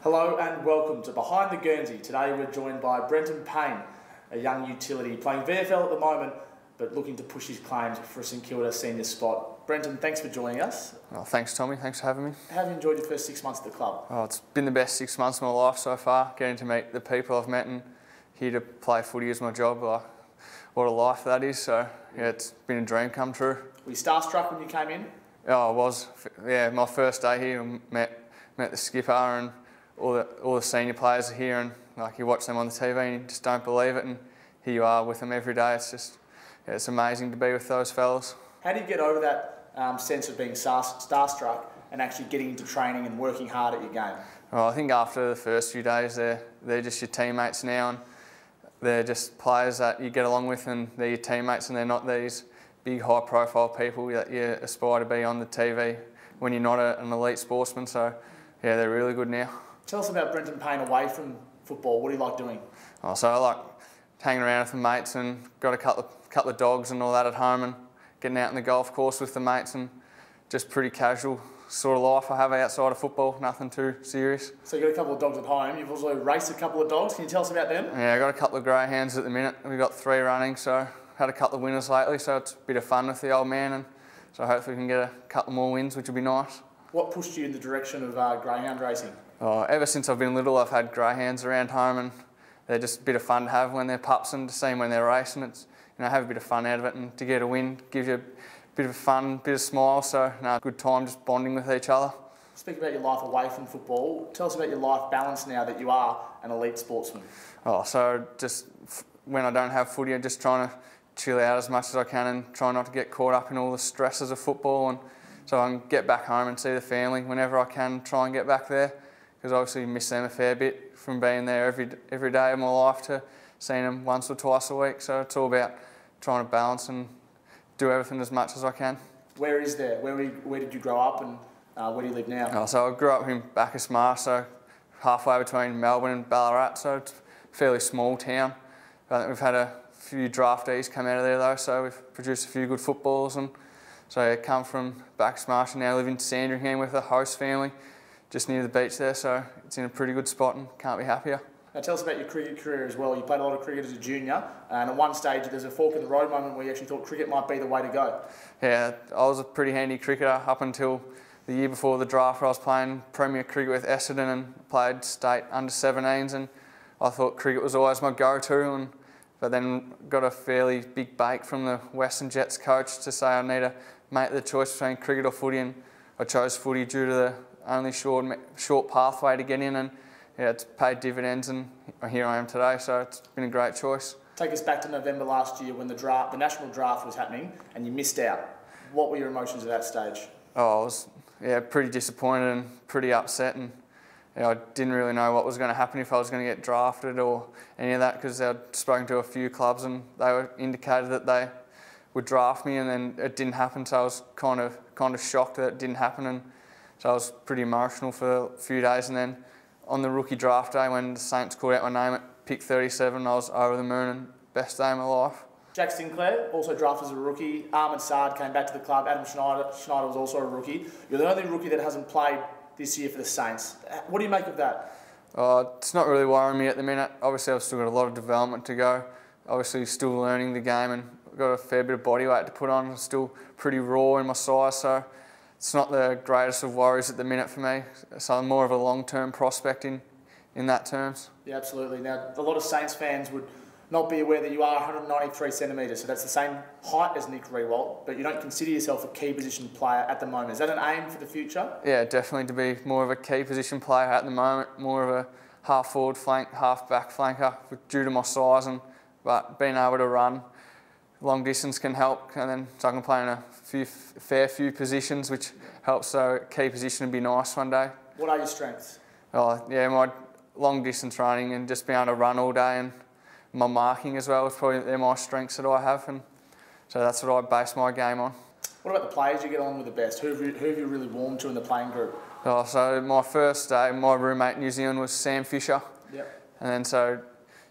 Hello and welcome to Behind the Guernsey. Today we're joined by Brenton Payne, a young utility playing VFL at the moment, but looking to push his claims for a St Kilda senior spot. Brenton, thanks for joining us. Oh, thanks, Tommy. Thanks for having me. How have you enjoyed your first 6 months at the club? Oh, it's been the best 6 months of my life so far. Getting to meet the people I've met and here to play footy is my job. What a life that is. So yeah, it's been a dream come true. Were you starstruck when you came in? Oh, I was. Yeah, my first day here, I met the skipper and all the senior players are here, and like you watch them on the TV and you just don't believe it, and here you are with them every day. It's just, yeah, it's amazing to be with those fellas. How do you get over that sense of being starstruck and actually getting into training and working hard at your game? Well, I think after the first few days, they're just your teammates now, and they're just players that you get along with, and they're your teammates, and they're not these big high-profile people that you aspire to be on the TV when you're not an elite sportsman. So yeah, they're really good now. Tell us about Brenton Payne away from football. What do you like doing? Oh, so I like hanging around with the mates, and got a couple of dogs and all that at home, and getting out on the golf course with the mates, and just pretty casual sort of life I have outside of football, nothing too serious. So you've got a couple of dogs at home. You've also raced a couple of dogs. Can you tell us about them? Yeah, I've got a couple of greyhounds at the minute. We've got 3 running, so had a couple of winners lately, so it's a bit of fun with the old man, and so hopefully we can get a couple more wins, which will be nice. What pushed you in the direction of greyhound racing? Oh, ever since I've been little, I've had greyhounds around home, and they're just a bit of fun to have when they're pups, and to see them when they're racing. It's, have a bit of fun out of it, and to get a win gives you a bit of fun, bit of smile. So good time just bonding with each other. Speak about your life away from football. Tell us about your life balance now that you are an elite sportsman. Oh, so just when I don't have footy, I'm just trying to chill out as much as I can and try not to get caught up in all the stresses of football, and so I can get back home and see the family whenever I can. Try and get back there, because obviously you miss them a fair bit from being there every day of my life to seeing them once or twice a week. So it's all about trying to balance and do everything as much as I can. Where is there? Where did you grow up, and where do you live now? Oh, so I grew up in Bacchus Marsh, so halfway between Melbourne and Ballarat, so it's a fairly small town. I think we've had a few draftees come out of there though, so we've produced a few good footballers, and so I come from Bacchus Marsh and now live in Sandringham with a host family just near the beach there, so it's in a pretty good spot and can't be happier. Now tell us about your cricket career as well. You played a lot of cricket as a junior, and at one stage there's a fork in the road moment where you actually thought cricket might be the way to go. Yeah, I was a pretty handy cricketer up until the year before the draft, where I was playing Premier cricket with Essendon and played state under-17s, and I thought cricket was always my go-to, but then got a fairly big bake from the Western Jets coach to say I need to make the choice between cricket or footy, and I chose footy due to the only short pathway to get in, and yeah, it's paid dividends, and here I am today, so it's been a great choice. Take us back to November last year when the national draft was happening and you missed out. What were your emotions at that stage? Oh, I was pretty disappointed and pretty upset, and I didn't really know what was going to happen, if I was going to get drafted or any of that, because I'd spoken to a few clubs and they were indicated that they would draft me, and then it didn't happen, so I was kind of shocked that it didn't happen, and so I was pretty emotional for a few days. And then on the rookie draft day, when the Saints called out my name at pick 37, I was over the moon and best day of my life. Jack Sinclair, also drafted as a rookie. Ahmed Saad came back to the club. Adam Schneider was also a rookie. You're the only rookie that hasn't played this year for the Saints. What do you make of that? It's not really worrying me at the minute. Obviously, I've still got a lot of development to go. Obviously, still learning the game, and I've got a fair bit of body weight to put on. I'm still pretty raw in my size, so it's not the greatest of worries at the minute for me. So I'm more of a long-term prospect in that terms. Yeah, absolutely. Now, a lot of Saints fans would not be aware that you are 193 centimetres, so that's the same height as Nick Riewoldt, but you don't consider yourself a key position player at the moment. Is that an aim for the future? Yeah, definitely to be more of a key position player at the moment, more of a half-forward flank, half-back flanker due to my size, but being able to run long distance can help, and then so I can play in a fair few positions, which helps, so key position would be nice one day. What are your strengths? Oh, yeah, my long distance running and just being able to run all day, and my marking as well is probably they're my strengths that I have, and so that's what I base my game on. What about the players you get on with the best? Who have you really warmed to in the playing group? Oh, so my first day, my roommate in New Zealand was Sam Fisher. Yep. And then so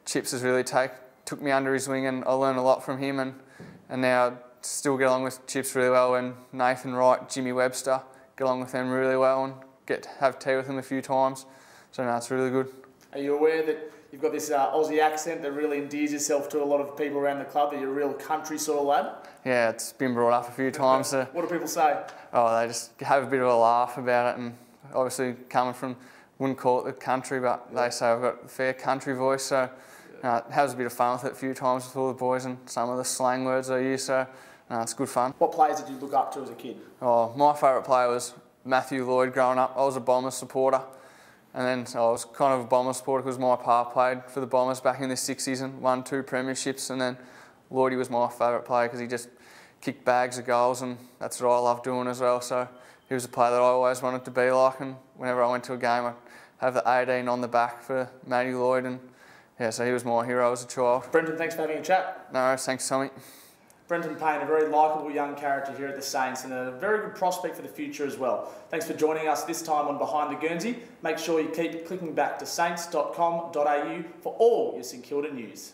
Chips has really took me under his wing, and I learned a lot from him, and now still get along with Chips really well, and Nathan Wright, Jimmy Webster, get along with them really well, and get to have tea with them a few times. So no, it's really good. Are you aware that you've got this Aussie accent that really endears yourself to a lot of people around the club, that you're a real country sort of lad? Yeah, it's been brought up a few times. What do people say? Oh, they just have a bit of a laugh about it, and obviously coming from, wouldn't call it the country, but they say I've got a fair country voice, so it has a bit of fun with it a few times with all the boys and some of the slang words I use, so it's good fun. What players did you look up to as a kid? Oh, my favourite player was Matthew Lloyd growing up. I was a Bombers supporter, and then I was kind of a Bombers supporter because my pa played for the Bombers back in the 60s and won 2 premierships, and then Lloydie was my favourite player because he just kicked bags of goals, and that's what I love doing as well. So he was a player that I always wanted to be like, and whenever I went to a game I'd have the 18 on the back for Matty Lloyd, and yeah, so he was my hero as a child. Brenton, thanks for having a chat. No, thanks Tommy. Brenton Payne, a very likeable young character here at the Saints and a very good prospect for the future as well. Thanks for joining us this time on Behind the Guernsey. Make sure you keep clicking back to saints.com.au for all your St Kilda news.